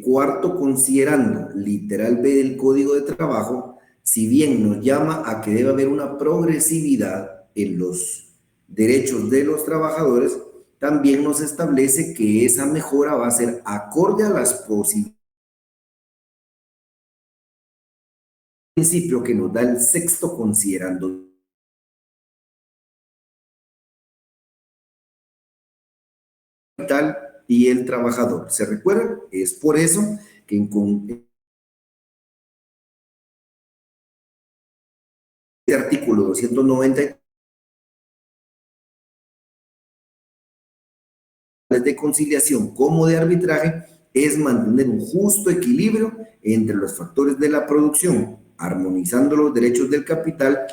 cuarto considerando, literal B del Código de Trabajo, si bien nos llama a que debe haber una progresividad en los derechos de los trabajadores, también nos establece que esa mejora va a ser acorde a las posibilidades. Principio que nos da el sexto considerando capital y el trabajador. ¿Se recuerdan? Es por eso que en el artículo 290 de conciliación como de arbitraje es mantener un justo equilibrio entre los factores de la producción, armonizando los derechos del capital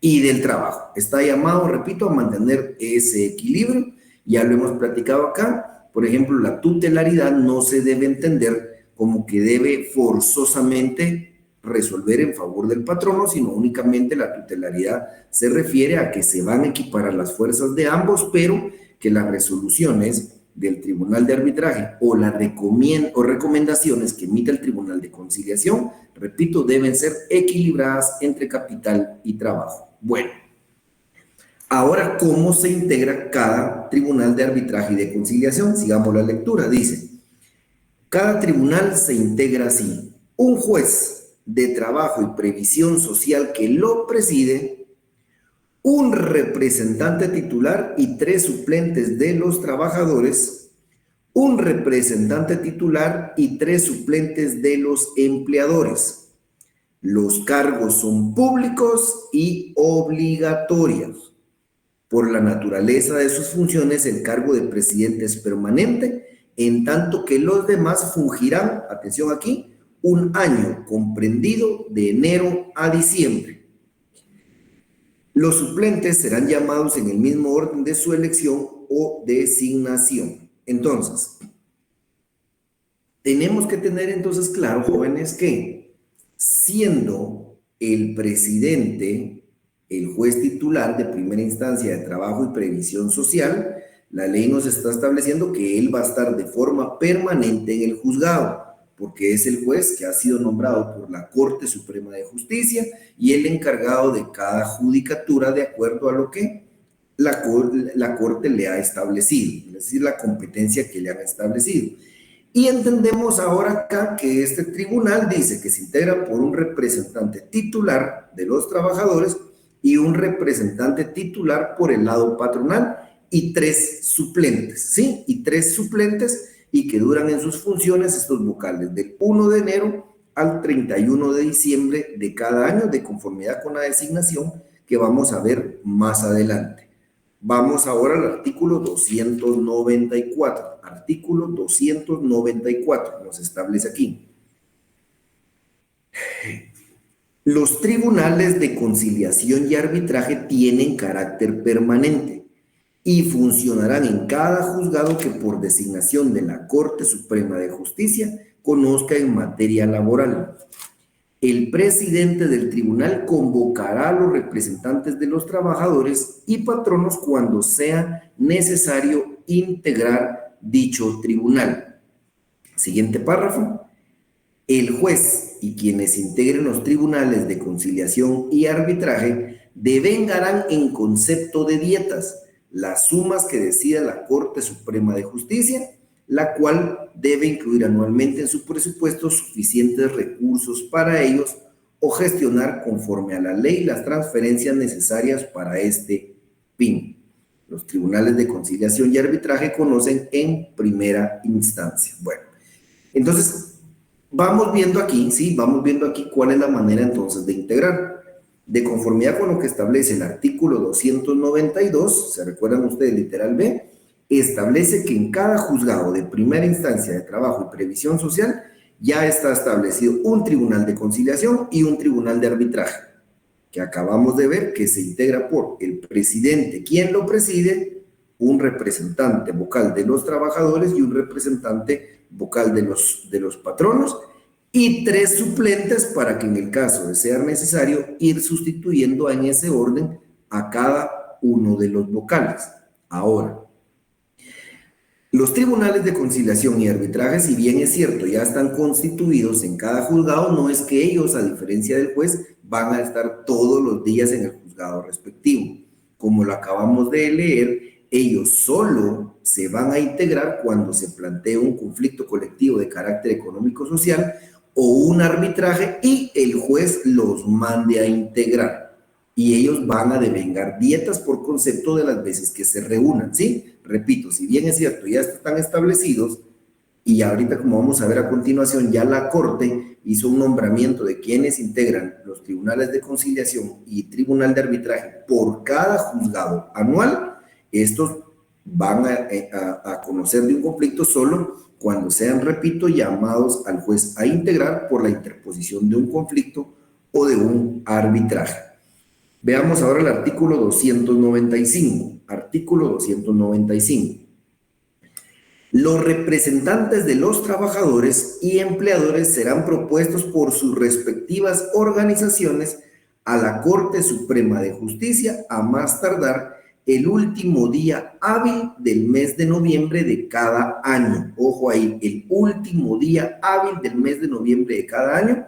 y del trabajo. Está llamado, repito, a mantener ese equilibrio. Ya lo hemos platicado acá. Por ejemplo, la tutelaridad no se debe entender como que debe forzosamente resolver en favor del patrono, sino únicamente la tutelaridad se refiere a que se van a equiparar las fuerzas de ambos, pero que las resoluciones del Tribunal de Arbitraje o las recomendaciones que emite el Tribunal de Conciliación, repito, deben ser equilibradas entre capital y trabajo. Bueno, ahora, ¿cómo se integra cada Tribunal de Arbitraje y de Conciliación? Sigamos la lectura. Dice, cada tribunal se integra así. Un juez de trabajo y previsión social que lo preside, un representante titular y 3 suplentes de los trabajadores, un representante titular y 3 suplentes de los empleadores. Los cargos son públicos y obligatorios. Por la naturaleza de sus funciones, el cargo de presidente es permanente, en tanto que los demás fungirán, atención aquí, un año comprendido de enero a diciembre. Los suplentes serán llamados en el mismo orden de su elección o designación. Entonces, tenemos que tener entonces claro, jóvenes, que siendo el presidente el juez titular de primera instancia de trabajo y previsión social, la ley nos está estableciendo que él va a estar de forma permanente en el juzgado, porque es el juez que ha sido nombrado por la Corte Suprema de Justicia y el encargado de cada judicatura de acuerdo a lo que la Corte le ha establecido, es decir, la competencia que le han establecido. Y entendemos ahora acá que este tribunal dice que se integra por un representante titular de los trabajadores y un representante titular por el lado patronal y 3 suplentes, ¿sí? Y 3 suplentes y que duran en sus funciones estos vocales del 1 de enero al 31 de diciembre de cada año, de conformidad con la designación que vamos a ver más adelante. Vamos ahora al artículo 294. Artículo 294 nos establece aquí. Los tribunales de conciliación y arbitraje tienen carácter permanente y funcionarán en cada juzgado que por designación de la Corte Suprema de Justicia conozca en materia laboral. El presidente del tribunal convocará a los representantes de los trabajadores y patronos cuando sea necesario integrar dicho tribunal. Siguiente párrafo. El juez y quienes integren los tribunales de conciliación y arbitraje devengarán en concepto de dietas las sumas que decida la Corte Suprema de Justicia, la cual debe incluir anualmente en su presupuesto suficientes recursos para ellos o gestionar conforme a la ley las transferencias necesarias para este fin. Los tribunales de conciliación y arbitraje conocen en primera instancia. Bueno, entonces vamos viendo aquí, ¿sí? Vamos viendo aquí cuál es la manera entonces de integrar. De conformidad con lo que establece el artículo 292, ¿se recuerdan ustedes, literal B? Establece que en cada juzgado de primera instancia de trabajo y previsión social ya está establecido un tribunal de conciliación y un tribunal de arbitraje, que acabamos de ver que se integra por el presidente, quien lo preside, un representante vocal de los trabajadores y un representante vocal de los patronos, y 3 suplentes para que en el caso de ser necesario ir sustituyendo en ese orden a cada uno de los vocales. Ahora, Los tribunales de conciliación y arbitraje, si bien es cierto, ya están constituidos en cada juzgado, no es que ellos, a diferencia del juez, van a estar todos los días en el juzgado respectivo. Como lo acabamos de leer, ellos solo se van a integrar cuando se plantee un conflicto colectivo de carácter económico-social o un arbitraje y el juez los mande a integrar. Y ellos van a devengar dietas por concepto de las veces que se reúnan, ¿sí? Repito, si bien es cierto, ya están establecidos, y ahorita, como vamos a ver a continuación, ya la Corte hizo un nombramiento de quienes integran los tribunales de conciliación y tribunal de arbitraje por cada juzgado anual. Estos van a conocer de un conflicto solo cuando sean, repito, llamados al juez a integrar por la interposición de un conflicto o de un arbitraje. Veamos ahora el artículo 295. Artículo 295. Los representantes de los trabajadores y empleadores serán propuestos por sus respectivas organizaciones a la Corte Suprema de Justicia a más tardar el último día hábil del mes de noviembre de cada año. Ojo ahí, el último día hábil del mes de noviembre de cada año,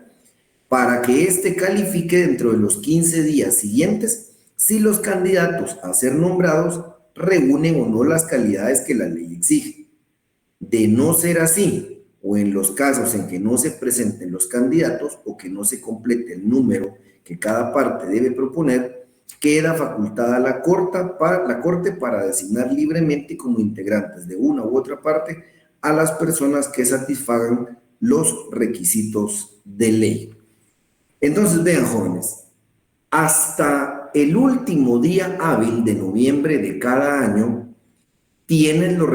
para que éste califique dentro de los 15 días siguientes si los candidatos a ser nombrados reúnen o no las calidades que la ley exige. De no ser así, o en los casos en que no se presenten los candidatos o que no se complete el número que cada parte debe proponer, queda facultada la Corte para designar libremente como integrantes de una u otra parte a las personas que satisfagan los requisitos de ley. Entonces, vean, jóvenes, hasta el último día hábil de noviembre de cada año, tienen las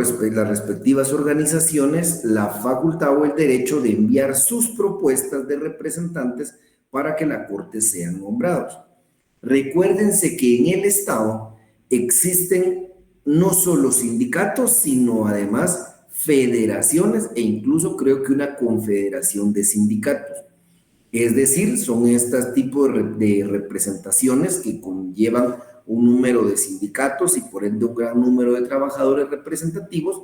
respectivas organizaciones la facultad o el derecho de enviar sus propuestas de representantes para que la Corte sean nombrados. Recuérdense que en el Estado existen no solo sindicatos, sino además federaciones e incluso creo que una confederación de sindicatos. Es decir, son estos tipos de representaciones que conllevan un número de sindicatos y por ende un gran número de trabajadores representativos,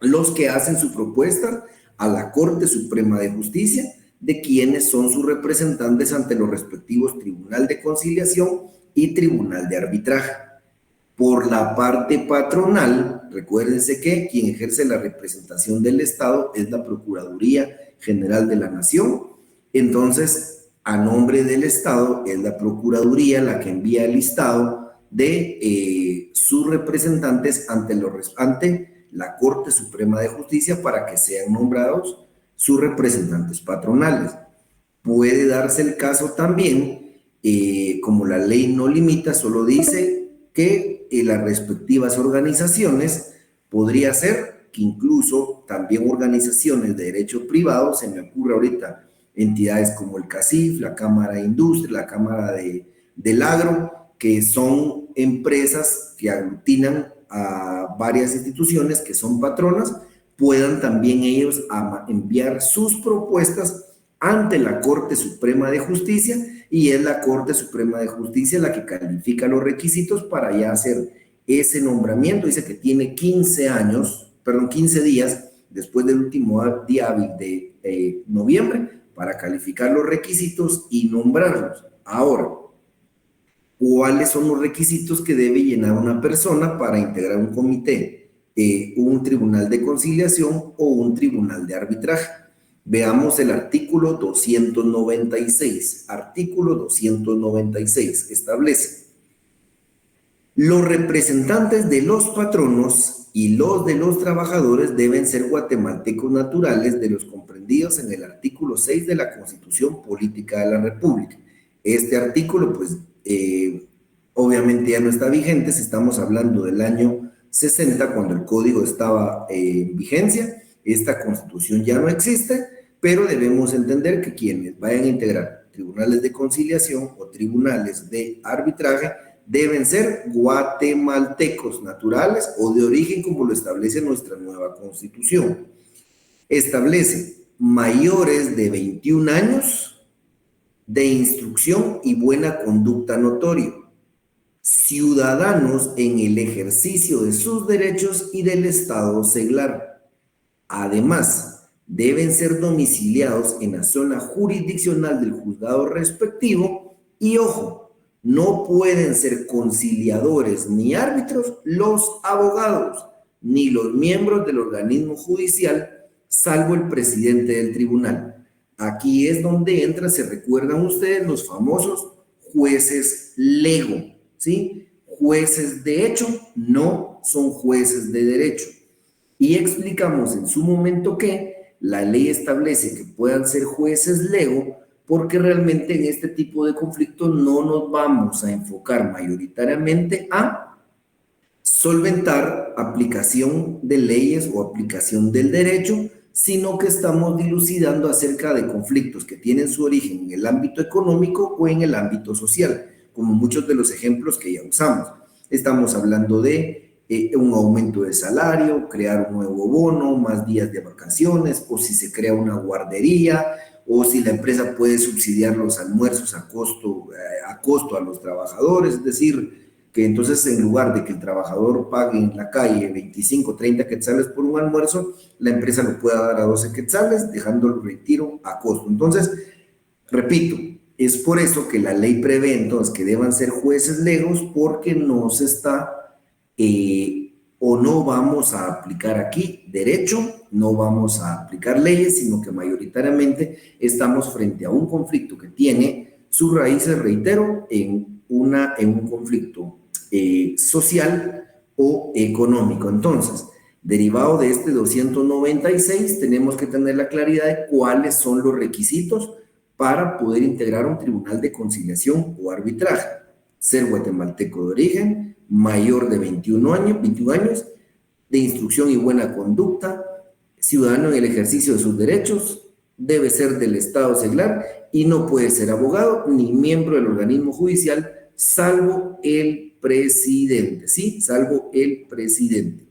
los que hacen su propuesta a la Corte Suprema de Justicia de quienes son sus representantes ante los respectivos Tribunal de Conciliación y Tribunal de Arbitraje. Por la parte patronal, recuérdense que quien ejerce la representación del Estado es la Procuraduría General de la Nación. Entonces, a nombre del Estado, es la Procuraduría la que envía el listado de sus representantes ante la Corte Suprema de Justicia para que sean nombrados sus representantes patronales. Puede darse el caso también, como la ley no limita, solo dice que las respectivas organizaciones podría ser que incluso también organizaciones de derecho privado, se me ocurre ahorita, entidades como el CACIF, la Cámara de Industria, la Cámara del Agro, que son empresas que aglutinan a varias instituciones que son patronas, puedan también ellos enviar sus propuestas ante la Corte Suprema de Justicia y es la Corte Suprema de Justicia la que califica los requisitos para ya hacer ese nombramiento. Dice que tiene 15 días después del último día hábil de noviembre para calificar los requisitos y nombrarlos. Ahora, ¿cuáles son los requisitos que debe llenar una persona para integrar un comité, un tribunal de conciliación o un tribunal de arbitraje? Veamos el artículo 296. Artículo 296 establece: los representantes de los patronos y los de los trabajadores deben ser guatemaltecos naturales de los comprendidos en el artículo 6 de la Constitución Política de la República. Este artículo, pues, obviamente ya no está vigente, si estamos hablando del año 60, cuando el código estaba en vigencia. Esta Constitución ya no existe, pero debemos entender que quienes vayan a integrar tribunales de conciliación o tribunales de arbitraje deben ser guatemaltecos naturales o de origen, como lo establece nuestra nueva Constitución. Establece mayores de 21 años, de instrucción y buena conducta notorio. ciudadanos en el ejercicio de sus derechos y del Estado seglar. Además, deben ser domiciliados en la zona jurisdiccional del juzgado respectivo y, ojo, no pueden ser conciliadores ni árbitros los abogados ni los miembros del organismo judicial, salvo el presidente del tribunal. Aquí es donde entra, se recuerdan ustedes, los famosos jueces lego, ¿sí? Jueces de hecho no son jueces de derecho. Y explicamos en su momento que la ley establece que puedan ser jueces lego porque realmente en este tipo de conflictos no nos vamos a enfocar mayoritariamente a solventar aplicación de leyes o aplicación del derecho, sino que estamos dilucidando acerca de conflictos que tienen su origen en el ámbito económico o en el ámbito social, como muchos de los ejemplos que ya usamos. Estamos hablando de un aumento de salario, crear un nuevo bono, más días de vacaciones, o si se crea una guardería, o si la empresa puede subsidiar los almuerzos a costo a los trabajadores, es decir, que entonces en lugar de que el trabajador pague en la calle 25, 30 quetzales por un almuerzo, la empresa lo pueda dar a 12 quetzales, dejando el retiro a costo. Entonces, repito, es por eso que la ley prevé entonces que deban ser jueces legos, porque no se está o no vamos a aplicar aquí derecho, no vamos a aplicar leyes, sino que mayoritariamente estamos frente a un conflicto que tiene sus raíces, reitero, en un conflicto social o económico. Entonces, derivado de este 296, tenemos que tener la claridad de cuáles son los requisitos para poder integrar un tribunal de conciliación o arbitraje. Ser guatemalteco de origen, mayor de 21 años, de instrucción y buena conducta, ciudadano en el ejercicio de sus derechos, debe ser del Estado seglar y no puede ser abogado ni miembro del organismo judicial, salvo el presidente, ¿sí? Salvo el presidente.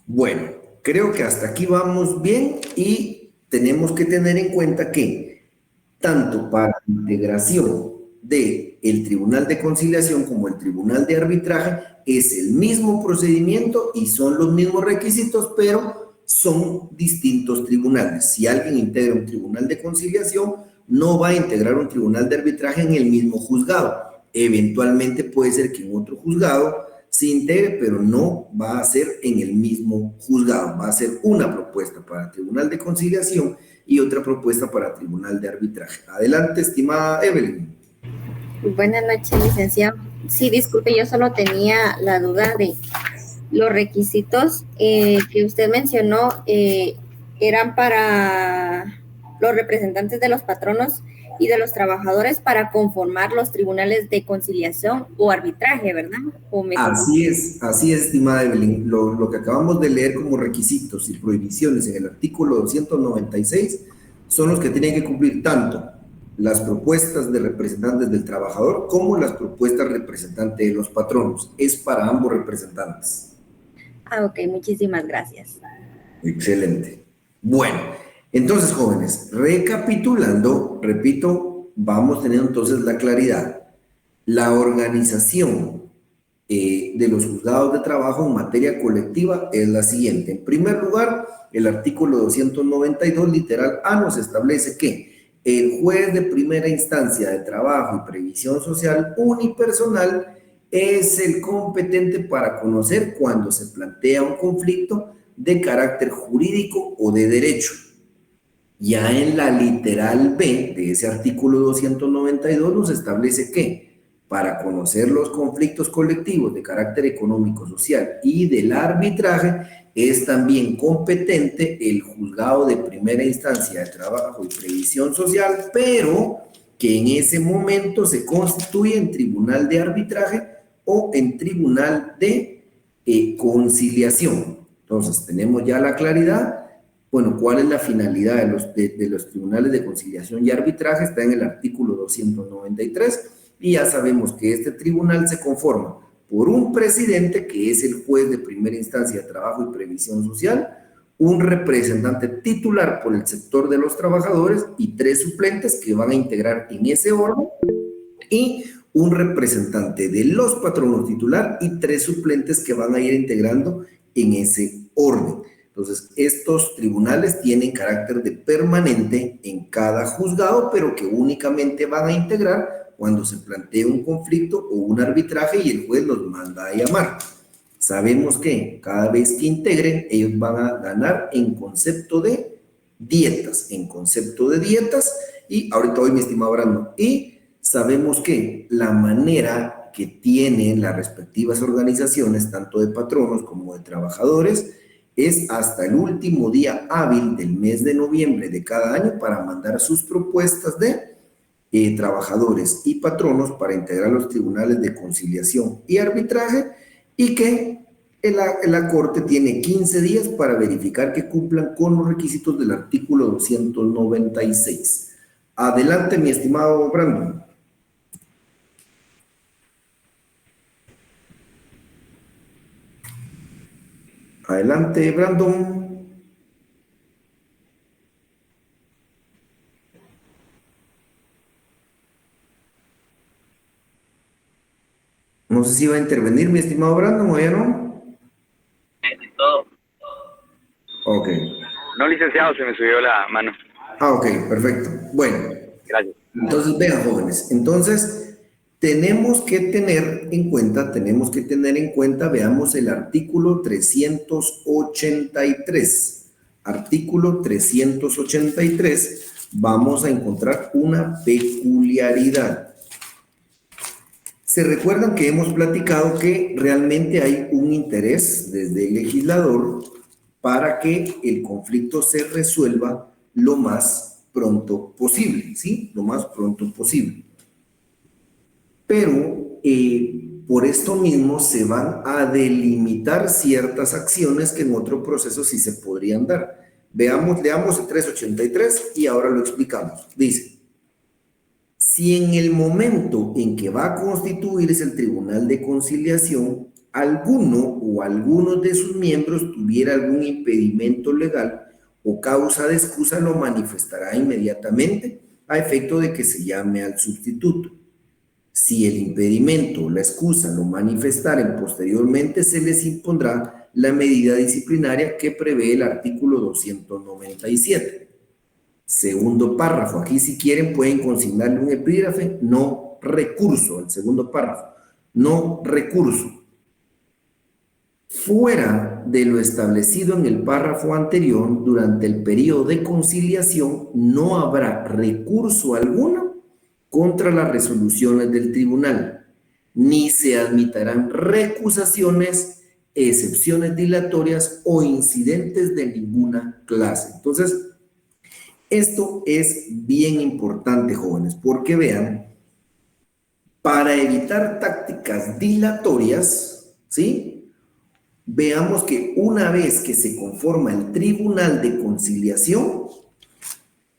Bueno, creo que hasta aquí vamos bien y tenemos que tener en cuenta que tanto para la integración del Tribunal de Conciliación como el Tribunal de Arbitraje es el mismo procedimiento y son los mismos requisitos, pero son distintos tribunales. Si alguien integra un Tribunal de Conciliación, no va a integrar un Tribunal de Arbitraje en el mismo juzgado. Eventualmente puede ser que en otro juzgado se integre, pero no va a ser en el mismo juzgado. Va a ser una propuesta para Tribunal de Conciliación y otra propuesta para Tribunal de Arbitraje. Adelante, estimada Evelyn. Buenas noches, licenciado. Sí, disculpe, yo solo tenía la duda de los requisitos que usted mencionó, eran para los representantes de los patronos y de los trabajadores para conformar los tribunales de conciliación o arbitraje, ¿verdad? Así es, estimada Evelyn. Lo que acabamos de leer como requisitos y prohibiciones en el artículo 296 son los que tienen que cumplir tanto las propuestas de representantes del trabajador como las propuestas representantes de los patronos. Es para ambos representantes. Ah, ok, muchísimas gracias. Excelente. Bueno, entonces, jóvenes, recapitulando, repito, vamos teniendo entonces la claridad. La organización de los juzgados de trabajo en materia colectiva es la siguiente. En primer lugar, el artículo 292, literal A, nos establece que el juez de primera instancia de trabajo y previsión social unipersonal es el competente para conocer cuando se plantea un conflicto de carácter jurídico o de derecho. Ya en la literal B de ese artículo 292 nos establece que para conocer los conflictos colectivos de carácter económico, social y del arbitraje, es también competente el juzgado de primera instancia de trabajo y previsión social, pero que en ese momento se constituye en tribunal de arbitraje o en tribunal de conciliación. Entonces, tenemos ya la claridad. Bueno, ¿cuál es la finalidad de los tribunales de conciliación y arbitraje? Está en el artículo 293 y ya sabemos que este tribunal se conforma por un presidente que es el juez de primera instancia de trabajo y previsión social, un representante titular por el sector de los trabajadores y 3 suplentes que van a integrar en ese orden, y un representante de los patronos titular y 3 suplentes que van a ir integrando en ese orden. Entonces, estos tribunales tienen carácter de permanente en cada juzgado, pero que únicamente van a integrar cuando se plantea un conflicto o un arbitraje y el juez los manda a llamar. Sabemos que cada vez que integren, ellos van a ganar en concepto de dietas, y ahorita voy, mi estimado Brandon, y sabemos que la manera que tienen las respectivas organizaciones, tanto de patronos como de trabajadores, es hasta el último día hábil del mes de noviembre de cada año para mandar sus propuestas de trabajadores y patronos para integrar los tribunales de conciliación y arbitraje, y que la Corte tiene 15 días para verificar que cumplan con los requisitos del artículo 296. Adelante, mi estimado Brandon. Adelante, Brandon. No sé si va a intervenir, mi estimado Brandon, o ya no. Todo. Ok. No, licenciado, se me subió la mano. Ah, ok, perfecto. Bueno. Gracias. Entonces, vean, jóvenes. Entonces, tenemos que tener en cuenta, veamos el artículo 383. Artículo 383, vamos a encontrar una peculiaridad. Se recuerdan que hemos platicado que realmente hay un interés desde el legislador para que el conflicto se resuelva lo más pronto posible, ¿sí? Lo más pronto posible. Pero por esto mismo se van a delimitar ciertas acciones que en otro proceso sí se podrían dar. Leamos el 383 y ahora lo explicamos. Dice: si en el momento en que va a constituirse el Tribunal de Conciliación, alguno o algunos de sus miembros tuviera algún impedimento legal o causa de excusa, lo manifestará inmediatamente a efecto de que se llame al sustituto. Si el impedimento o la excusa lo manifestaren posteriormente, se les impondrá la medida disciplinaria que prevé el artículo 297. Segundo párrafo, aquí si quieren pueden consignarle un epígrafe: no recurso. El segundo párrafo: no recurso. Fuera de lo establecido en el párrafo anterior, durante el periodo de conciliación no habrá recurso alguno contra las resoluciones del tribunal, ni se admitirán recusaciones, excepciones dilatorias o incidentes de ninguna clase. Entonces, esto es bien importante, jóvenes, porque vean, para evitar tácticas dilatorias, ¿sí? Veamos que una vez que se conforma el Tribunal de Conciliación,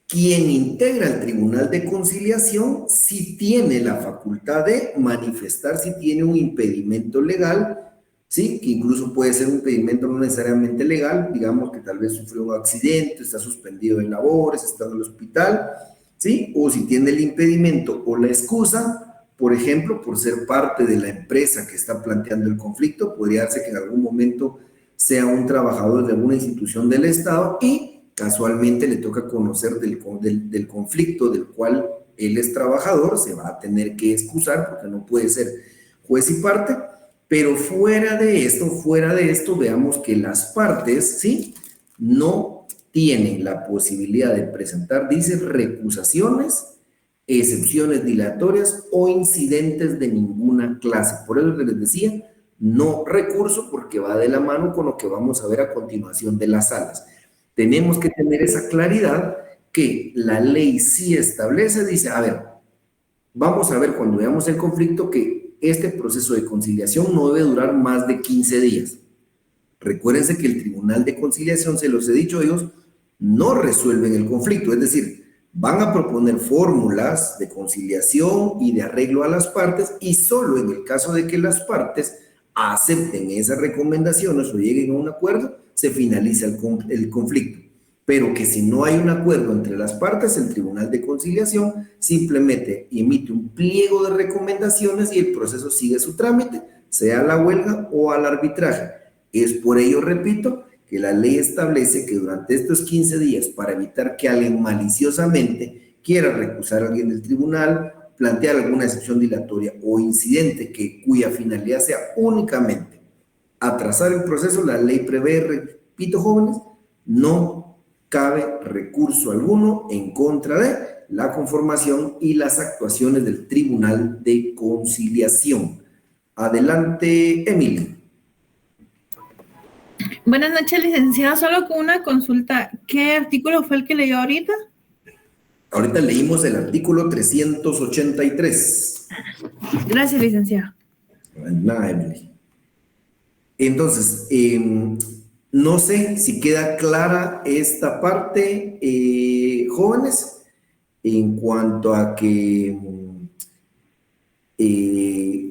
quien integra el Tribunal de Conciliación sí tiene la facultad de manifestar si tiene un impedimento legal, ¿sí? Que incluso puede ser un impedimento no necesariamente legal, digamos que tal vez sufrió un accidente, está suspendido de labores, está en el hospital, ¿sí? O si tiene el impedimento o la excusa, por ejemplo, por ser parte de la empresa que está planteando el conflicto, podría darse que en algún momento sea un trabajador de alguna institución del Estado y casualmente le toca conocer del conflicto del cual él es trabajador, se va a tener que excusar porque no puede ser juez y parte. Pero fuera de esto, veamos que las partes, ¿sí?, no tienen la posibilidad de presentar, dice, recusaciones, excepciones dilatorias o incidentes de ninguna clase. Por eso les decía, no recurso, porque va de la mano con lo que vamos a ver a continuación de las salas. Tenemos que tener esa claridad que la ley sí establece, dice, a ver, vamos a ver cuando veamos el conflicto que este proceso de conciliación no debe durar más de 15 días. Recuérdense que el Tribunal de Conciliación, se los he dicho, ellos no resuelven el conflicto, es decir, van a proponer fórmulas de conciliación y de arreglo a las partes, y solo en el caso de que las partes acepten esas recomendaciones o lleguen a un acuerdo, se finaliza el conflicto. Pero que si no hay un acuerdo entre las partes, el Tribunal de Conciliación simplemente emite un pliego de recomendaciones y el proceso sigue su trámite, sea a la huelga o al arbitraje. Es por ello, repito, que la ley establece que durante estos 15 días, para evitar que alguien maliciosamente quiera recusar a alguien del tribunal, plantear alguna excepción dilatoria o incidente cuya finalidad sea únicamente atrasar el proceso, la ley prevé, repito, jóvenes, no cabe recurso alguno en contra de la conformación y las actuaciones del Tribunal de Conciliación. Adelante, Emily. Buenas noches, licenciado. Solo con una consulta. ¿Qué artículo fue el que leyó ahorita? Ahorita leímos el artículo 383. Gracias, licenciado. Nada, Emily. Entonces, no sé si queda clara esta parte, jóvenes, en cuanto a que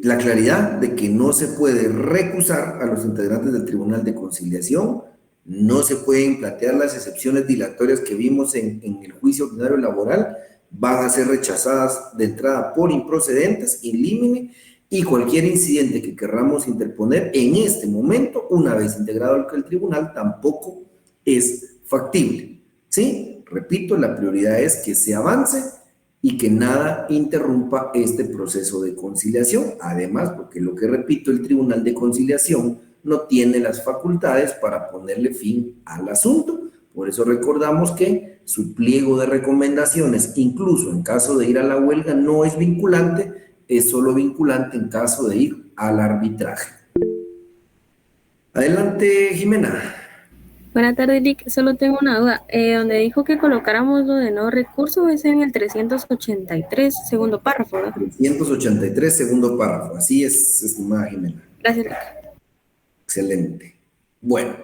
la claridad de que no se puede recusar a los integrantes del Tribunal de Conciliación, no se pueden plantear las excepciones dilatorias que vimos en el juicio ordinario laboral, van a ser rechazadas de entrada por improcedentes, in limine, y cualquier incidente que querramos interponer en este momento, una vez integrado el tribunal, tampoco es factible. ¿Sí? Repito, la prioridad es que se avance y que nada interrumpa este proceso de conciliación. Además, porque lo que repito, el Tribunal de Conciliación no tiene las facultades para ponerle fin al asunto. Por eso recordamos que su pliego de recomendaciones, incluso en caso de ir a la huelga, no es vinculante, es solo vinculante en caso de ir al arbitraje. Adelante, Jimena. Buenas tardes, Rick. Solo tengo una duda. Donde dijo que colocáramos lo de no recurso es en el 383, segundo párrafo, ¿verdad? 383, segundo párrafo. Así es, estimada Jimena. Gracias, Rick. Excelente. Bueno,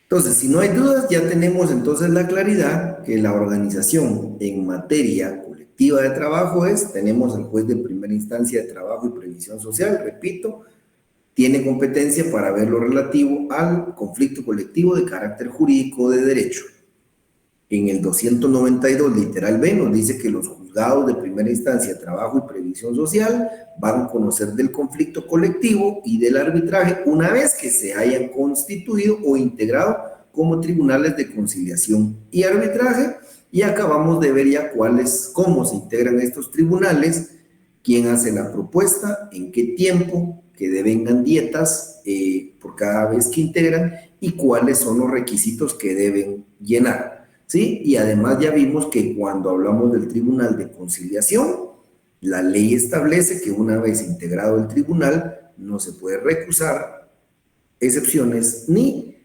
entonces, si no hay dudas, ya tenemos entonces la claridad que la organización en materia colectiva de trabajo tenemos al juez de primera instancia de trabajo y previsión social, repito, tiene competencia para ver lo relativo al conflicto colectivo de carácter jurídico de derecho. En el 292, literal B, nos dice que los juzgados de primera instancia de trabajo y previsión social van a conocer del conflicto colectivo y del arbitraje una vez que se hayan constituido o integrado como tribunales de conciliación y arbitraje, y acabamos de ver ya cómo se integran estos tribunales, quién hace la propuesta, en qué tiempo, que devengan dietas por cada vez que integran y cuáles son los requisitos que deben llenar, ¿sí? Y además ya vimos que cuando hablamos del Tribunal de Conciliación, la ley establece que una vez integrado el tribunal no se puede recusar excepciones ni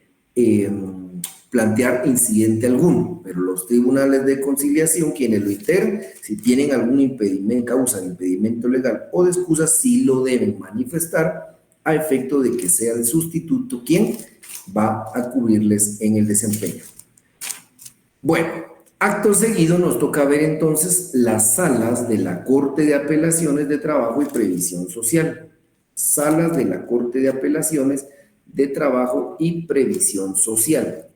plantear incidente alguno, pero los tribunales de conciliación, quienes lo integran, si tienen algún impedimento, causa de impedimento legal o de excusa, sí lo deben manifestar a efecto de que sea el sustituto quien va a cubrirles en el desempeño. Bueno, acto seguido nos toca ver entonces las salas de la Corte de Apelaciones de Trabajo y Previsión Social. Salas de la Corte de Apelaciones de Trabajo y Previsión Social.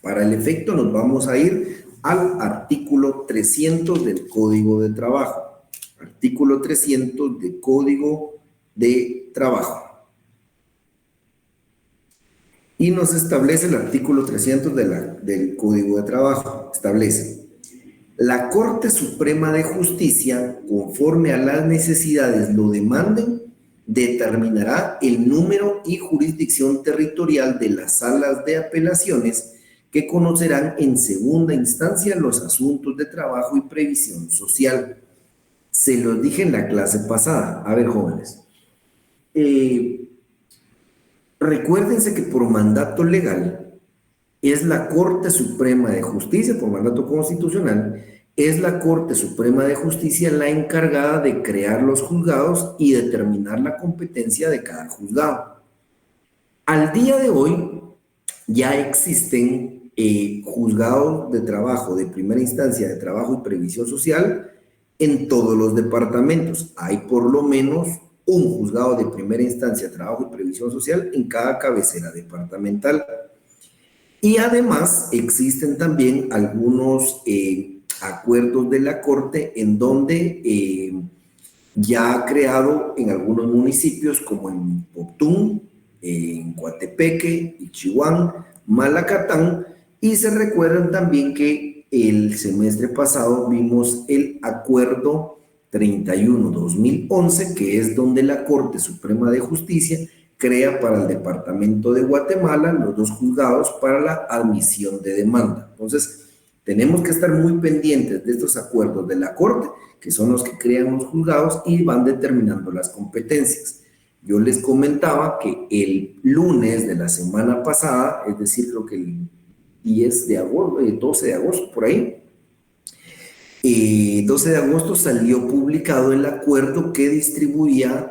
Para el efecto nos vamos a ir al artículo 300 del Código de Trabajo. Artículo 300 del Código de Trabajo. Y nos establece el artículo 300 del Código de Trabajo. Establece: la Corte Suprema de Justicia, conforme a las necesidades lo demanden, determinará el número y jurisdicción territorial de las salas de apelaciones que conocerán en segunda instancia los asuntos de trabajo y previsión social. Se los dije en la clase pasada. A ver, jóvenes. Recuérdense que por mandato legal es la Corte Suprema de Justicia, por mandato constitucional, es la Corte Suprema de Justicia la encargada de crear los juzgados y determinar la competencia de cada juzgado. Al día de hoy ya existen juzgados de trabajo de primera instancia de trabajo y previsión social en todos los departamentos. Hay por lo menos un juzgado de primera instancia de trabajo y previsión social en cada cabecera departamental. Y además existen también algunos acuerdos de la Corte en donde ya ha creado en algunos municipios como en Poptún, en Coatepeque, Ichihuán, Malacatán, y se recuerdan también que el semestre pasado vimos el acuerdo 31-2011, que es donde la Corte Suprema de Justicia crea para el Departamento de Guatemala los 2 juzgados para la admisión de demanda. Entonces, tenemos que estar muy pendientes de estos acuerdos de la Corte, que son los que crean los juzgados y van determinando las competencias. Yo les comentaba que el lunes de la semana pasada, es decir, creo que el 10 de agosto, 12 de agosto, por ahí, 12 de agosto salió publicado el acuerdo que distribuía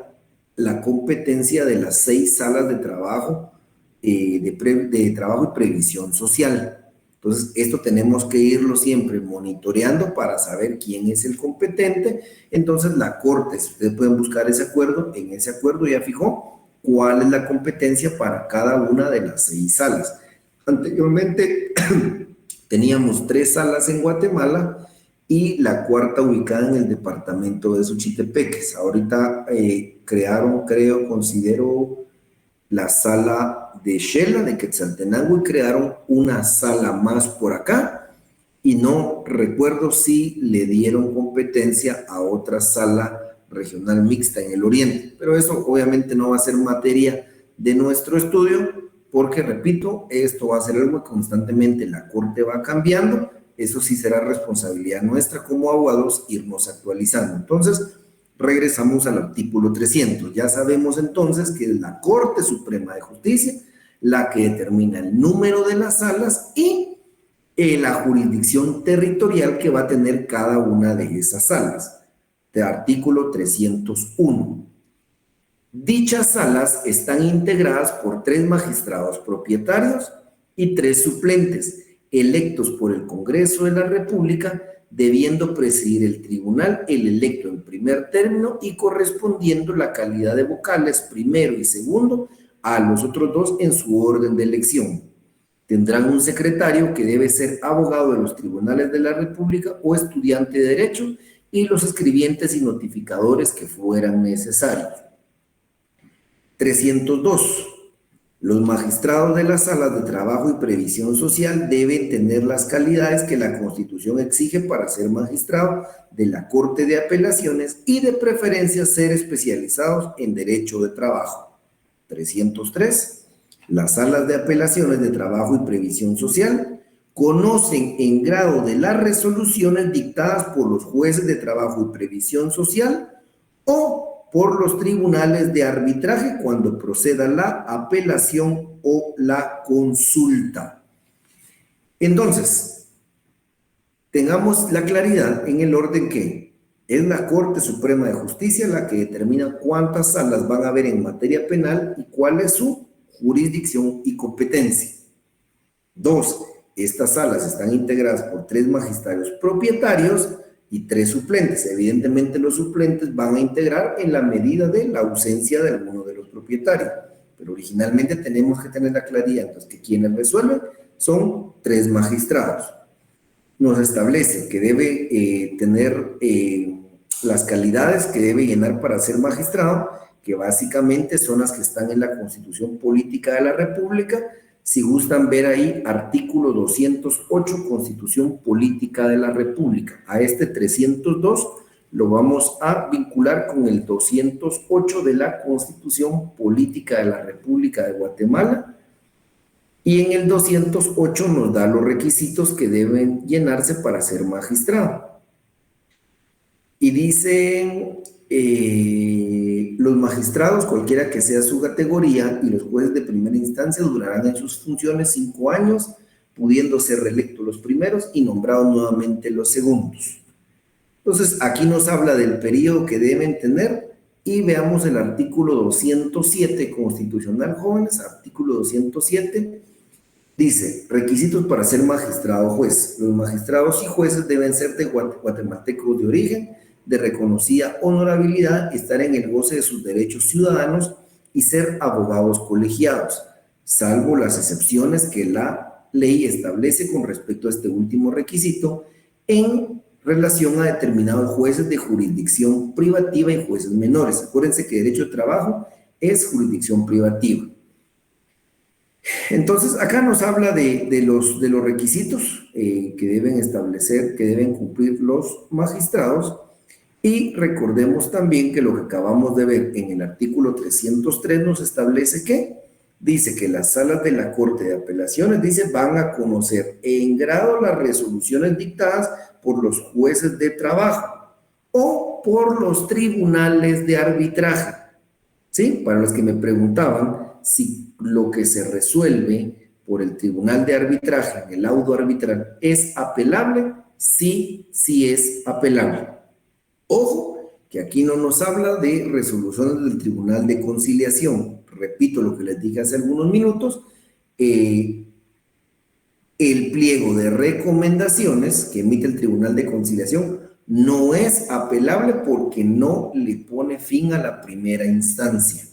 la competencia de las 6 salas de trabajo, de trabajo y previsión social. Entonces, esto tenemos que irlo siempre monitoreando para saber quién es el competente. Entonces, la Corte, si ustedes pueden buscar ese acuerdo, en ese acuerdo ya fijó cuál es la competencia para cada una de las 6 salas. Anteriormente teníamos 3 salas en Guatemala y la 4ª ubicada en el departamento de Xochitepeques. Ahorita considero la sala de Xela, de Quetzaltenango, y crearon una sala más por acá, y no recuerdo si le dieron competencia a otra sala regional mixta en el oriente, pero eso obviamente no va a ser materia de nuestro estudio, porque repito, esto va a ser algo que constantemente la Corte va cambiando. Eso sí será responsabilidad nuestra como abogados irnos actualizando. Entonces, regresamos al artículo 300. Ya sabemos entonces que es la Corte Suprema de Justicia la que determina el número de las salas y la jurisdicción territorial que va a tener cada una de esas salas. De artículo 301. Dichas salas están integradas por 3 magistrados propietarios y 3 suplentes, electos por el Congreso de la República, debiendo presidir el tribunal el electo en primer término y correspondiendo la calidad de vocales primero y segundo a los otros 2 en su orden de elección. Tendrán un secretario que debe ser abogado de los tribunales de la República o estudiante de Derecho y los escribientes y notificadores que fueran necesarios. 302. Los magistrados de las salas de trabajo y previsión social deben tener las calidades que la Constitución exige para ser magistrado de la Corte de Apelaciones y de preferencia ser especializados en derecho de trabajo. 303. Las salas de apelaciones de trabajo y previsión social conocen en grado de las resoluciones dictadas por los jueces de trabajo y previsión social o por los tribunales de arbitraje cuando proceda la apelación o la consulta. Entonces, tengamos la claridad en el orden que es la Corte Suprema de Justicia la que determina cuántas salas van a haber en materia penal y cuál es su jurisdicción y competencia. 2. Estas salas están integradas por 3 magistrados propietarios y 3 suplentes. Evidentemente los suplentes van a integrar en la medida de la ausencia de alguno de los propietarios, pero originalmente tenemos que tener la claridad, entonces, que quienes resuelven son 3 magistrados. Nos establece que debe tener las calidades que debe llenar para ser magistrado, que básicamente son las que están en la Constitución Política de la República. Si gustan ver ahí, artículo 208, Constitución Política de la República. A este 302 lo vamos a vincular con el 208 de la Constitución Política de la República de Guatemala. Y en el 208 nos da los requisitos que deben llenarse para ser magistrado. Y dice, los magistrados, cualquiera que sea su categoría, y los jueces de primera instancia durarán en sus funciones 5 años, pudiendo ser reelectos los primeros y nombrados nuevamente los segundos. Entonces, aquí nos habla del periodo que deben tener y veamos el artículo 207 constitucional, jóvenes, artículo 207, dice, requisitos para ser magistrado o juez. Los magistrados y jueces deben ser de guatemaltecos de origen, de reconocida honorabilidad, estar en el goce de sus derechos ciudadanos y ser abogados colegiados, salvo las excepciones que la ley establece con respecto a este último requisito en relación a determinados jueces de jurisdicción privativa y jueces menores. Acuérdense que derecho de trabajo es jurisdicción privativa. Entonces, acá nos habla de los requisitos que deben establecer, que deben cumplir los magistrados, y recordemos también que lo que acabamos de ver en el artículo 303 nos establece que dice que las salas de la Corte de Apelaciones, dice, van a conocer en grado las resoluciones dictadas por los jueces de trabajo o por los tribunales de arbitraje. ¿Sí? Para los que me preguntaban si lo que se resuelve por el tribunal de arbitraje en el laudo arbitral es apelable, sí, sí es apelable. Ojo, que aquí no nos habla de resoluciones del Tribunal de Conciliación. Repito lo que les dije hace algunos minutos. El pliego de recomendaciones que emite el Tribunal de Conciliación no es apelable porque no le pone fin a la primera instancia.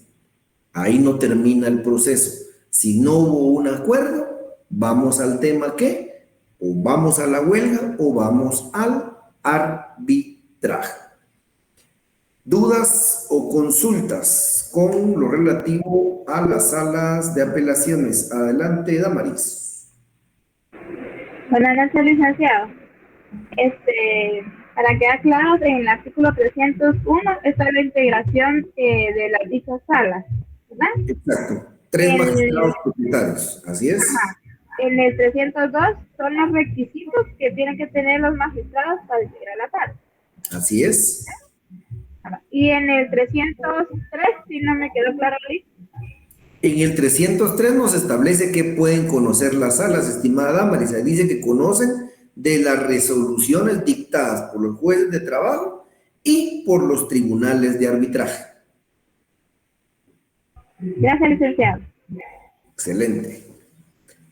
Ahí no termina el proceso. Si no hubo un acuerdo, vamos al tema ¿qué? O vamos a la huelga o vamos al arbitraje. ¿Dudas o consultas con lo relativo a las salas de apelaciones? Adelante, Damaris. Buenas noches, licenciado. Para quedar claros, en el artículo 301 está la integración de las dichas salas, ¿verdad? Exacto. 3 magistrados propietarios, así es. Ajá. En el 302 son los requisitos que tienen que tener los magistrados para integrar la sala. Así es. Y en el 303, si no me quedó claro ahí. En el 303 nos establece que pueden conocer las salas, estimada Damaris. Dice que conocen de las resoluciones dictadas por los jueces de trabajo y por los tribunales de arbitraje. Gracias, licenciado. Excelente.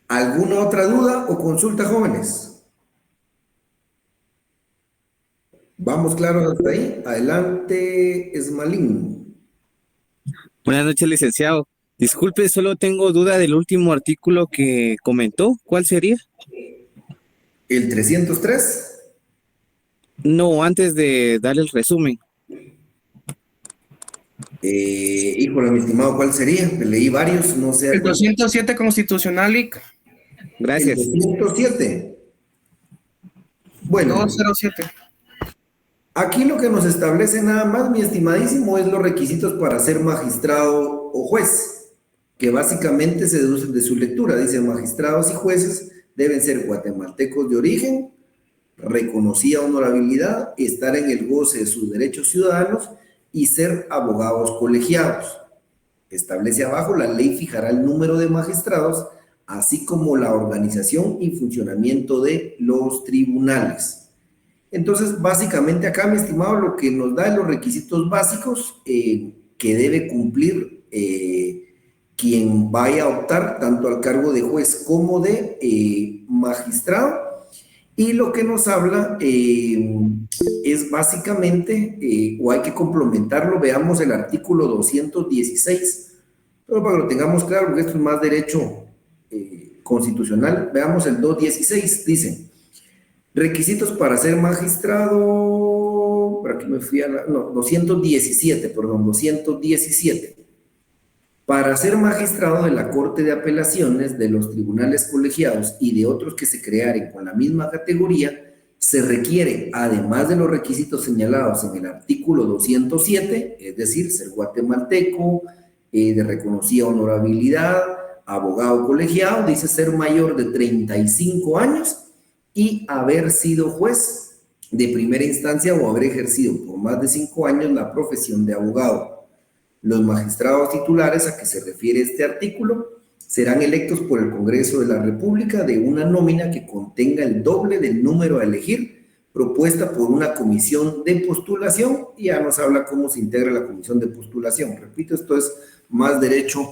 ¿Alguna otra duda o consulta, jóvenes? Vamos claros hasta ahí. Adelante, Esmalín. Buenas noches, licenciado. Disculpe, solo tengo duda del último artículo que comentó. ¿Cuál sería? ¿El 303? No, antes de dar el resumen. Híjole, mi estimado, ¿cuál sería? Leí varios, no sé. El 207 constitucional, IC. Gracias. El 207. Bueno. 207. Aquí lo que nos establece nada más, mi estimadísimo, es los requisitos para ser magistrado o juez, que básicamente se deducen de su lectura. Dice, magistrados y jueces deben ser guatemaltecos de origen, reconocida honorabilidad, estar en el goce de sus derechos ciudadanos y ser abogados colegiados. Establece abajo, la ley fijará el número de magistrados, así como la organización y funcionamiento de los tribunales. Entonces, básicamente acá, mi estimado, lo que nos da es los requisitos básicos que debe cumplir quien vaya a optar tanto al cargo de juez como de magistrado. Y lo que nos habla es básicamente, o hay que complementarlo, veamos el artículo 216, pero para que lo tengamos claro, porque esto es más derecho constitucional, veamos el 216, dice, requisitos para ser magistrado, por aquí me fui a 217. Para ser magistrado de la Corte de Apelaciones, de los tribunales colegiados y de otros que se crearen con la misma categoría, se requiere, además de los requisitos señalados en el artículo 207, es decir, ser guatemalteco, de reconocida honorabilidad, abogado colegiado, dice ser mayor de 35 años y haber sido juez de primera instancia o haber ejercido por más de 5 años la profesión de abogado. Los magistrados titulares a que se refiere este artículo serán electos por el Congreso de la República de una nómina que contenga el doble del número a elegir, propuesta por una comisión de postulación, y ya nos habla cómo se integra la comisión de postulación. Repito, esto es más derecho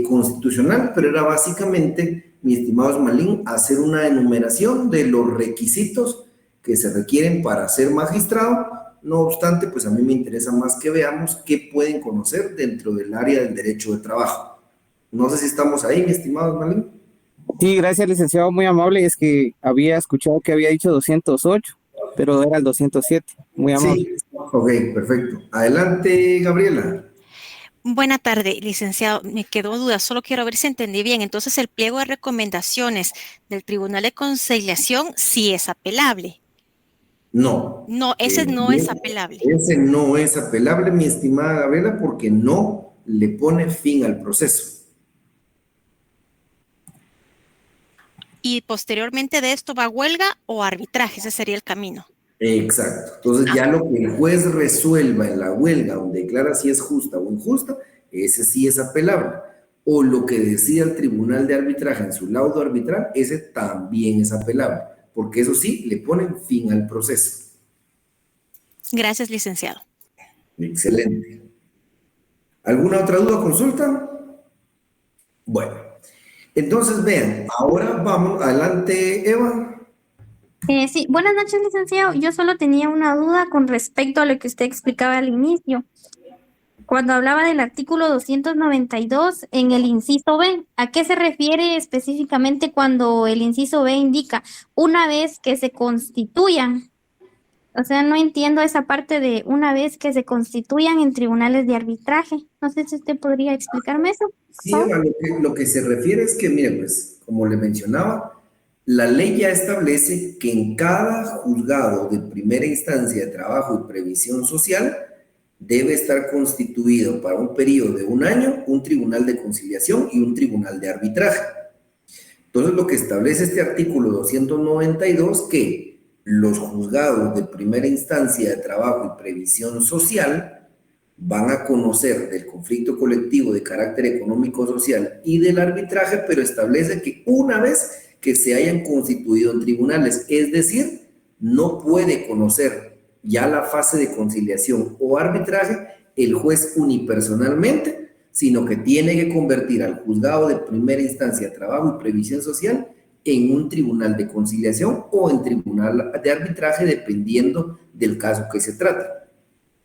constitucional, pero era básicamente, mi estimado Esmalín, hacer una enumeración de los requisitos que se requieren para ser magistrado. No obstante, pues a mí me interesa más que veamos qué pueden conocer dentro del área del derecho de trabajo. No sé si estamos ahí, mi estimado Esmalín. Sí, gracias, licenciado, muy amable. Es que había escuchado que había dicho 208, pero era el 207. Muy amable. Sí, ok, perfecto. Adelante, Gabriela. Buena tarde, licenciado. Me quedó duda, solo quiero ver si entendí bien. Entonces, el pliego de recomendaciones del Tribunal de Conciliación sí es apelable. No, No, ese no es apelable. ese no es apelable, mi estimada Gabriela, porque no le pone fin al proceso. Y posteriormente de esto va huelga o arbitraje, ese sería el camino. Exacto. Entonces ya lo que el juez resuelva en la huelga, donde declara si es justa o injusta, ese sí es apelable. O lo que decida el tribunal de arbitraje en su laudo arbitral, ese también es apelable, porque eso sí le ponen fin al proceso. Gracias, licenciado. Excelente. ¿Alguna otra duda o consulta? Bueno, entonces vean, ahora vamos adelante, Eva. Sí, buenas noches, licenciado. Yo solo tenía una duda con respecto a lo que usted explicaba al inicio. Cuando hablaba del artículo 292 en el inciso B, ¿a qué se refiere específicamente cuando el inciso B indica una vez que se constituyan? O sea, no entiendo esa parte de una vez que se constituyan en tribunales de arbitraje. No sé si usted podría explicarme eso. Sí, Eva, lo que se refiere es que, mire, pues, como le mencionaba, la ley ya establece que en cada juzgado de primera instancia de trabajo y previsión social debe estar constituido para un periodo de 1 año un tribunal de conciliación y un tribunal de arbitraje. Entonces, lo que establece este artículo 292 que los juzgados de primera instancia de trabajo y previsión social van a conocer del conflicto colectivo de carácter económico, social y del arbitraje, pero establece que una vez que se hayan constituido en tribunales, es decir, no puede conocer ya la fase de conciliación o arbitraje el juez unipersonalmente, sino que tiene que convertir al juzgado de primera instancia de trabajo y previsión social en un tribunal de conciliación o en tribunal de arbitraje, dependiendo del caso que se trate.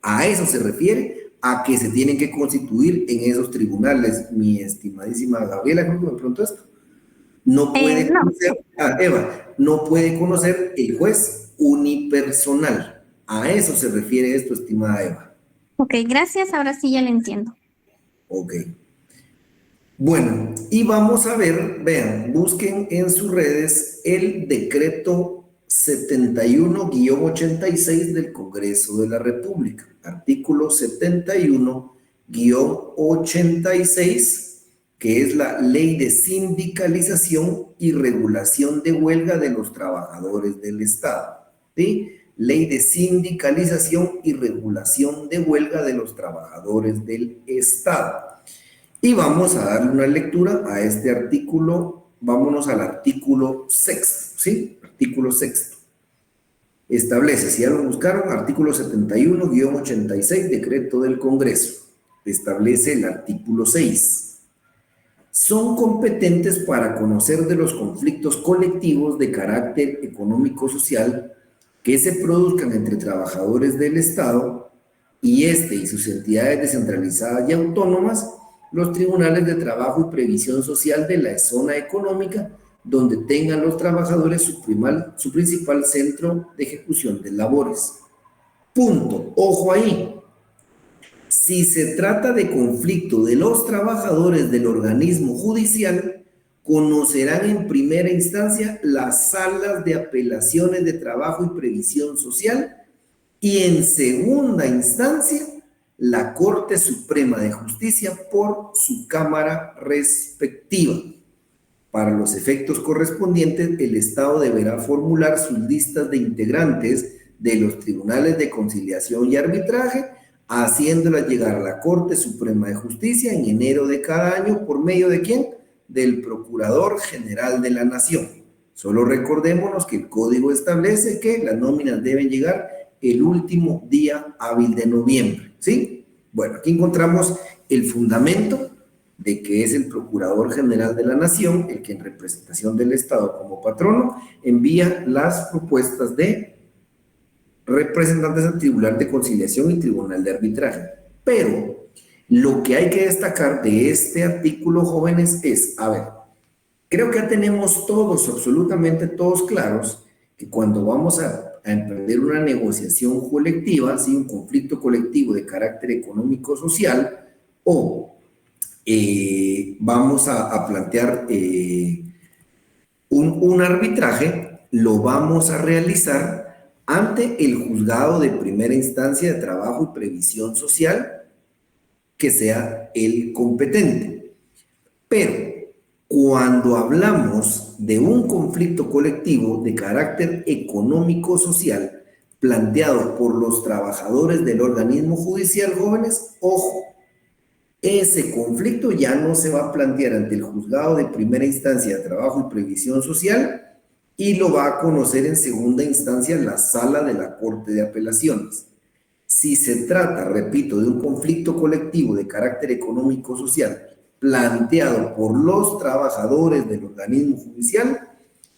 A eso se refiere, a que se tienen que constituir en esos tribunales, mi estimadísima Gabriela, creo que me preguntó esto. No puede conocer, Eva, no puede conocer el juez unipersonal. A eso se refiere esto, estimada Eva. Ok, gracias. Ahora sí ya le entiendo. Ok. Bueno, y vamos a ver, vean, busquen en sus redes el decreto 71-86 del Congreso de la República. Artículo 71-86, que es la Ley de Sindicalización y Regulación de Huelga de los Trabajadores del Estado. ¿Sí? Ley de Sindicalización y Regulación de Huelga de los Trabajadores del Estado. Y vamos a darle una lectura a este artículo. Vámonos al artículo 6, ¿sí? Artículo 6. Establece, si ya lo buscaron, artículo 71-86, decreto del Congreso. Establece el artículo 6. Son competentes para conocer de los conflictos colectivos de carácter económico-social que se produzcan entre trabajadores del Estado y y sus entidades descentralizadas y autónomas, los tribunales de trabajo y previsión social de la zona económica donde tengan los trabajadores su principal centro de ejecución de labores. Punto. Ojo ahí. Si se trata de conflicto de los trabajadores del organismo judicial, conocerán en primera instancia las salas de apelaciones de trabajo y previsión social y en segunda instancia la Corte Suprema de Justicia por su cámara respectiva. Para los efectos correspondientes, el Estado deberá formular sus listas de integrantes de los tribunales de conciliación y arbitraje, haciéndolas llegar a la Corte Suprema de Justicia en enero de cada año. ¿Por medio de quién? Del Procurador General de la Nación. Solo recordémonos que el Código establece que las nóminas deben llegar el último día hábil de noviembre, ¿sí? Bueno, aquí encontramos el fundamento de que es el Procurador General de la Nación el que en representación del Estado como patrono envía las propuestas de representantes al Tribunal de Conciliación y Tribunal de Arbitraje. Pero lo que hay que destacar de este artículo, jóvenes, es, a ver, Creo que ya tenemos todos, absolutamente todos claros, que cuando vamos a emprender una negociación colectiva, ¿sí? Un conflicto colectivo de carácter económico-social, o vamos a plantear un arbitraje, lo vamos a realizar ante el juzgado de primera instancia de trabajo y previsión social, que sea el competente. Pero cuando hablamos de un conflicto colectivo de carácter económico-social planteado por los trabajadores del organismo judicial, jóvenes, ojo, ese conflicto ya no se va a plantear ante el juzgado de primera instancia de trabajo y previsión social y lo va a conocer en segunda instancia la sala de la Corte de Apelaciones. Si se trata, repito, de un conflicto colectivo de carácter económico-social planteado por los trabajadores del organismo judicial,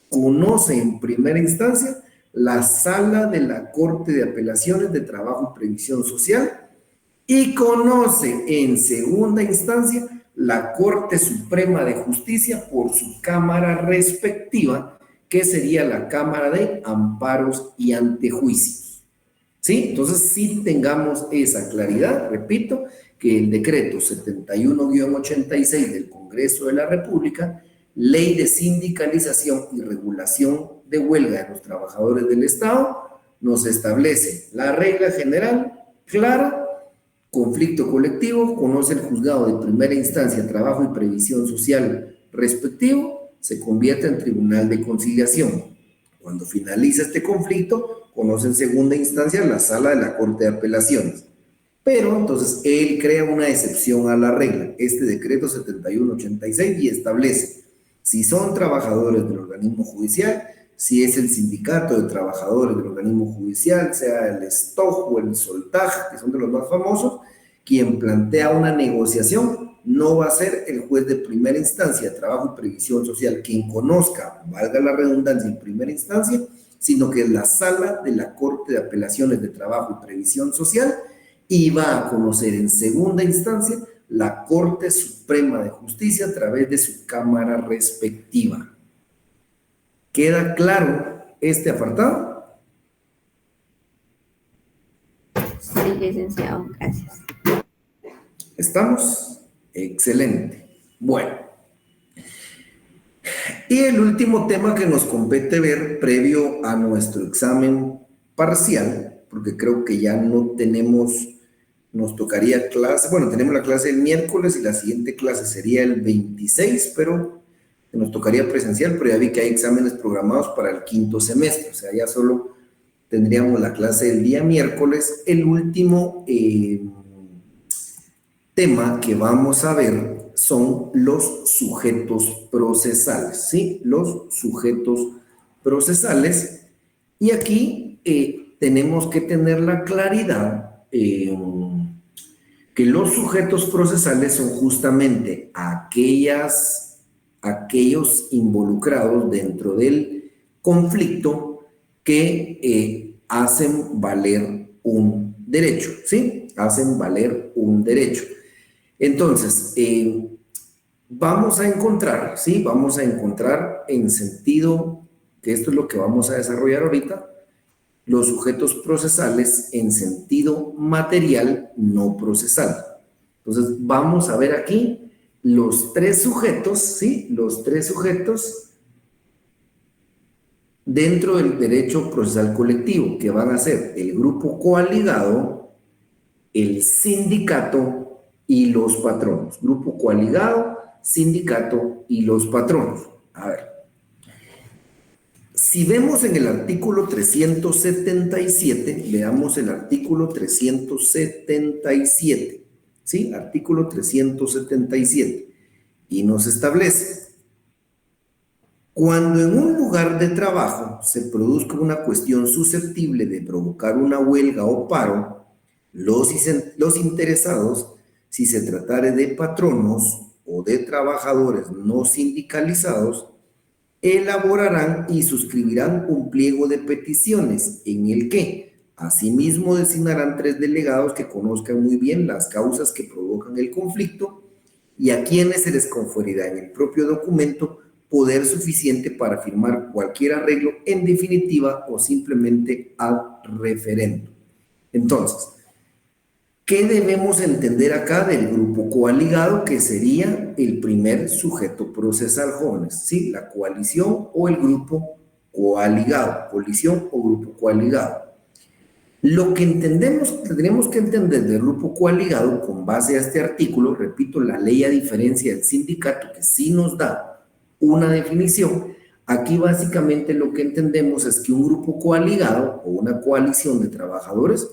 conoce en primera instancia la sala de la Corte de Apelaciones de Trabajo y Previsión Social y conoce en segunda instancia la Corte Suprema de Justicia por su cámara respectiva, que sería la Cámara de Amparos y Antejuicios. ¿Sí? Entonces, sí tengamos esa claridad, repito, que el decreto 71-86 del Congreso de la República, Ley de Sindicalización y Regulación de Huelga de los Trabajadores del Estado, nos establece la regla general clara: conflicto colectivo, conoce el juzgado de primera instancia, trabajo y previsión social respectivo, se convierte en tribunal de conciliación. Cuando finaliza este conflicto, conoce en segunda instancia la sala de la Corte de Apelaciones. Pero entonces él crea una excepción a la regla, este decreto 71-86, y establece: si son trabajadores del organismo judicial, si es el sindicato de trabajadores del organismo judicial, sea el STOJ o el SOLTAJ, que son de los más famosos, quien plantea una negociación no va a ser el juez de primera instancia de trabajo y previsión social quien conozca, valga la redundancia, en primera instancia, sino que es la sala de la Corte de Apelaciones de Trabajo y Previsión Social, y va a conocer en segunda instancia la Corte Suprema de Justicia a través de su cámara respectiva. ¿Queda claro este apartado? Sí, licenciado, gracias. ¿Estamos? Excelente. Bueno. Y el último tema que nos compete ver previo a nuestro examen parcial, porque creo que ya no tenemos, nos tocaría clase, bueno, tenemos la clase el miércoles y la siguiente clase sería el 26, pero nos tocaría presencial, pero ya vi que hay exámenes programados para el quinto semestre, o sea, ya solo tendríamos la clase el día miércoles. El último tema que vamos a ver son los sujetos procesales, ¿sí? Los sujetos procesales. Y aquí tenemos que tener la claridad que los sujetos procesales son justamente aquellos involucrados dentro del conflicto que hacen valer un derecho, ¿sí? Hacen valer un derecho. Entonces, vamos a encontrar, ¿sí? Vamos a encontrar en sentido, que esto es lo que vamos a desarrollar ahorita, los sujetos procesales en sentido material no procesal. Entonces, vamos a ver aquí los tres sujetos, ¿sí? Los tres sujetos dentro del derecho procesal colectivo, que van a ser el grupo coaligado, el sindicato y los patronos. Grupo coaligado, sindicato y los patronos. A ver. Si vemos en el artículo 377, veamos el artículo 377, ¿sí? Artículo 377. Y nos establece: cuando en un lugar de trabajo se produzca una cuestión susceptible de provocar una huelga o paro, los interesados, si se tratare de patronos o de trabajadores no sindicalizados, elaborarán y suscribirán un pliego de peticiones en el que asimismo designarán 3 delegados que conozcan muy bien las causas que provocan el conflicto y a quienes se les conferirá en el propio documento poder suficiente para firmar cualquier arreglo en definitiva o simplemente ad referendum. Entonces, ¿qué debemos entender acá del grupo coaligado, que sería el primer sujeto procesal, jóvenes? ¿Sí? La coalición o el grupo coaligado, colisión o grupo coaligado. Lo que tenemos que entender del grupo coaligado con base a este artículo, repito, la ley a diferencia del sindicato, que sí nos da una definición, aquí básicamente lo que entendemos es que un grupo coaligado o una coalición de trabajadores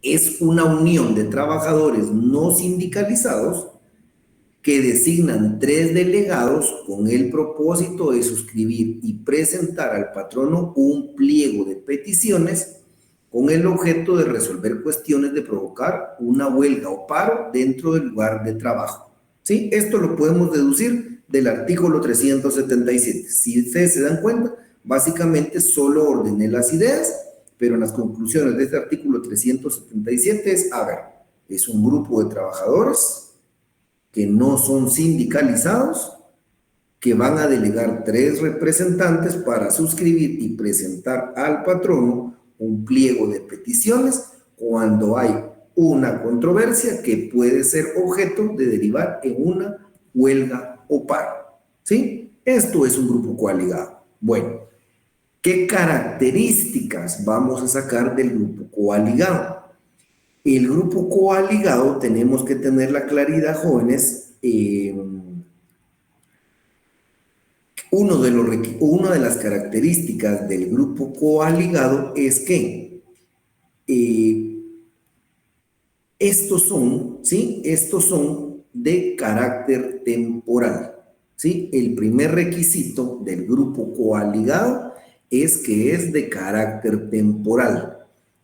es una unión de trabajadores no sindicalizados que designan 3 delegados con el propósito de suscribir y presentar al patrono un pliego de peticiones con el objeto de resolver cuestiones de provocar una huelga o paro dentro del lugar de trabajo. ¿Sí? Esto lo podemos deducir del artículo 377. Si ustedes se dan cuenta, básicamente solo ordené las ideas, pero en las conclusiones de este artículo 377 es, a ver, es un grupo de trabajadores que no son sindicalizados, que van a delegar 3 representantes para suscribir y presentar al patrono un pliego de peticiones cuando hay una controversia que puede ser objeto de derivar en una huelga o paro. ¿Sí? Esto es un grupo coaligado. Bueno, ¿qué características vamos a sacar del grupo coaligado? El grupo coaligado tenemos que tener la claridad, jóvenes. Una de las características del grupo coaligado es que estos son de carácter temporal. ¿Sí? El primer requisito del grupo coaligado es que es de carácter temporal.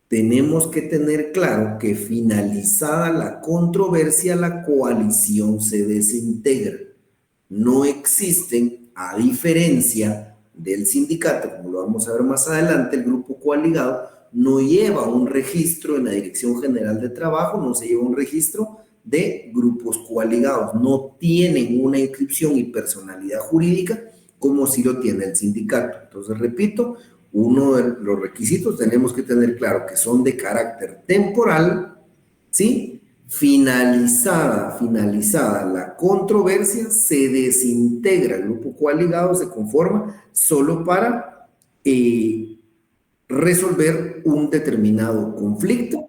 Tenemos que tener claro que finalizada la controversia, la coalición se desintegra. No existen, a diferencia del sindicato, como lo vamos a ver más adelante, el grupo coaligado no lleva un registro en la Dirección General de Trabajo, no se lleva un registro de grupos coaligados, no tienen una inscripción y personalidad jurídica como si lo tiene el sindicato. Entonces, repito, uno de los requisitos tenemos que tener claro que son de carácter temporal, ¿sí? Finalizada la controversia, se desintegra el grupo coaligado, se conforma solo para resolver un determinado conflicto.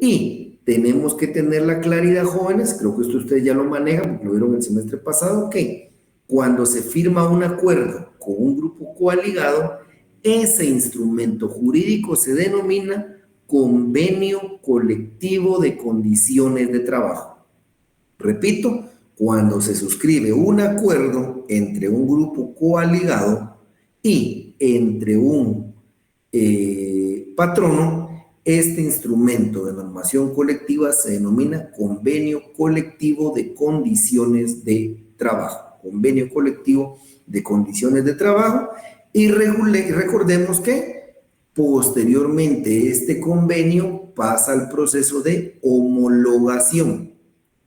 Y tenemos que tener la claridad, jóvenes, creo que esto ustedes ya lo manejan, porque lo vieron el semestre pasado, que cuando se firma un acuerdo con un grupo coaligado, ese instrumento jurídico se denomina convenio colectivo de condiciones de trabajo. Repito, cuando se suscribe un acuerdo entre un grupo coaligado y entre un patrono, este instrumento de normación colectiva se denomina convenio colectivo de condiciones de trabajo. Convenio colectivo de condiciones de trabajo. Y recordemos que posteriormente este convenio pasa al proceso de homologación,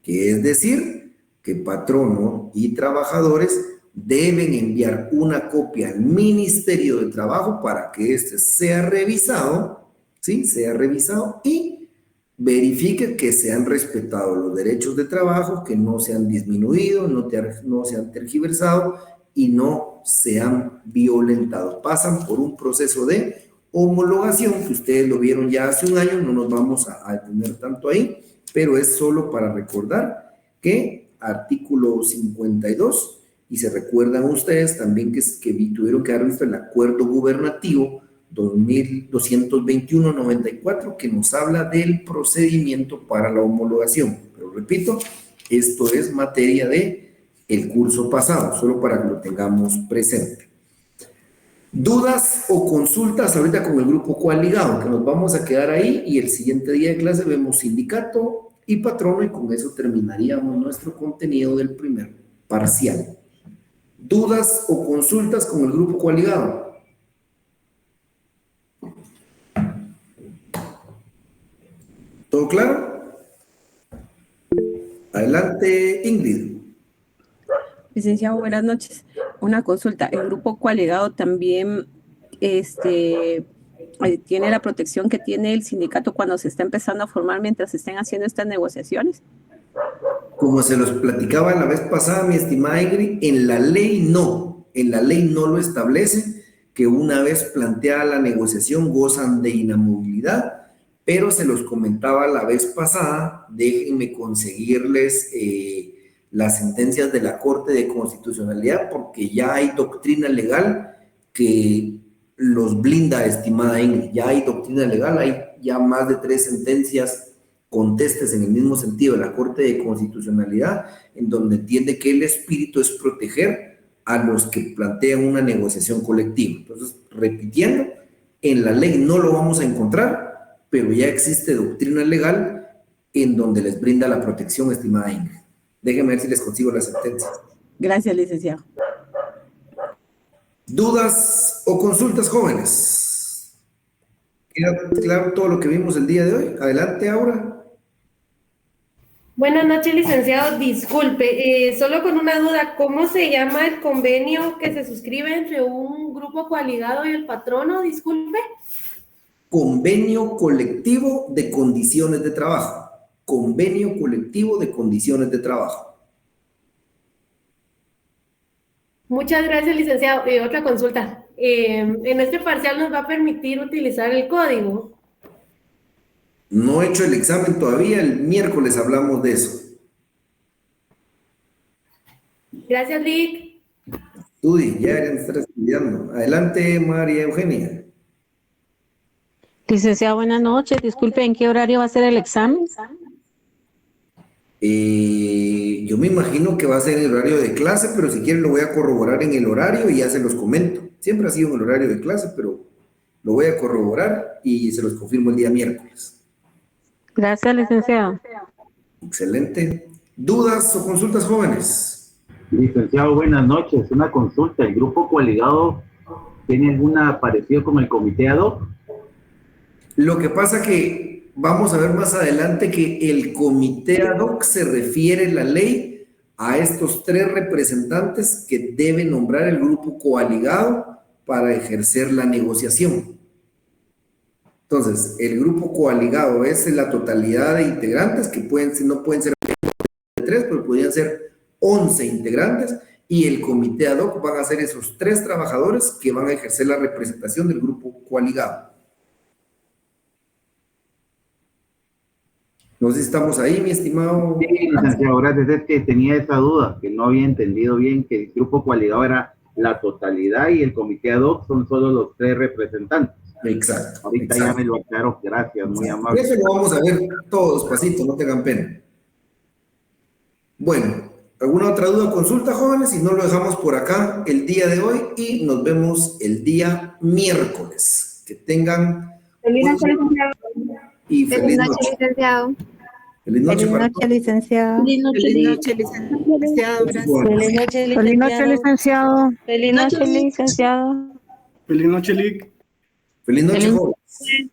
que es decir, que patrono y trabajadores deben enviar una copia al Ministerio de Trabajo para que éste sea revisado, ¿sí? Sea revisado y verifique que se han respetado los derechos de trabajo, que no se han disminuido, no se han tergiversado y no se han violentado. Pasan por un proceso de homologación, que ustedes lo vieron ya hace un año, no nos vamos a detener tanto ahí, pero es solo para recordar que artículo 52, y se recuerdan ustedes también que tuvieron que haber visto el acuerdo gubernativo 2221-94, que nos habla del procedimiento para la homologación. Pero repito, esto es materia de el curso pasado, solo para que lo tengamos presente. Dudas o consultas ahorita con el grupo coaligado, que nos vamos a quedar ahí y el siguiente día de clase vemos sindicato y patrono y con eso terminaríamos nuestro contenido del primer parcial. ¿Dudas o consultas con el grupo coaligado? ¿Todo claro? Adelante, Ingrid. Licenciado, buenas noches. una consulta. ¿El grupo coaligado también tiene la protección que tiene el sindicato cuando se está empezando a formar mientras se estén haciendo estas negociaciones? Como se los platicaba la vez pasada, mi estimada Ingrid, en la ley no lo establece, que una vez planteada la negociación gozan de inamovilidad, pero se los comentaba la vez pasada, déjenme conseguirles las sentencias de la Corte de Constitucionalidad, porque ya hay doctrina legal que los blinda, estimada Ingrid, ya hay doctrina legal, hay ya más de 3 sentencias contestes en el mismo sentido de la Corte de Constitucionalidad, en donde entiende que el espíritu es proteger a los que plantean una negociación colectiva. Entonces, repitiendo, en la ley no lo vamos a encontrar, pero ya existe doctrina legal en donde les brinda la protección, estimada Ingrid. Déjenme ver si les consigo las sentencias. Gracias, licenciado. ¿Dudas o consultas, jóvenes? ¿Queda claro todo lo que vimos el día de hoy? Adelante, Aura. Buenas noches, licenciado. Disculpe, solo con una duda, ¿cómo se llama el convenio que se suscribe entre un grupo coaligado y el patrono? Disculpe. Convenio colectivo de condiciones de trabajo. Convenio colectivo de condiciones de trabajo. Muchas gracias, licenciado. Otra consulta. En este parcial nos va a permitir utilizar el código. No he hecho el examen todavía, el miércoles hablamos de eso. Gracias, Lick. Estudie, ya deben estar estudiando. Adelante, María Eugenia. Licenciado, buenas noches. Disculpe, ¿en qué horario va a ser el examen? Yo me imagino que va a ser en el horario de clase, pero si quieren lo voy a corroborar en el horario y ya se los comento. Siempre ha sido en el horario de clase, pero lo voy a corroborar y se los confirmo el día miércoles. Gracias, licenciado. Excelente. ¿Dudas o consultas, jóvenes? Licenciado, buenas noches. Una consulta. ¿El grupo coaligado tiene alguna parecido con el comité ad hoc? Lo que pasa que vamos a ver más adelante que el comité ad hoc se refiere la ley a estos 3 representantes que debe nombrar el grupo coaligado para ejercer la negociación. Entonces, el grupo coaligado es la totalidad de integrantes que no pueden ser 3, pero podrían ser 11 integrantes, y el comité ad hoc van a ser esos 3 trabajadores que van a ejercer la representación del grupo coaligado. No sé si estamos ahí, mi estimado. Sí, licenciado, gracias. Es que tenía esa duda, que no había entendido bien que el grupo coaligado era la totalidad y el comité ad hoc son solo los 3 representantes. Exacto. Ahorita exacto. ya me lo aclaro, gracias, muy amable. Eso lo vamos a ver todo despacito, no tengan pena. Bueno, ¿alguna otra duda o consulta, jóvenes? Si no, lo dejamos por acá el día de hoy y nos vemos el día miércoles. Que tengan Feliz noche, y feliz noche, licenciado. Feliz noche, licenciado. Feliz noche, licenciado. Gracias. Feliz noche, licenciado. Feliz noche, licenciado. Feliz noche, Lick. Feliz noche, jóvenes.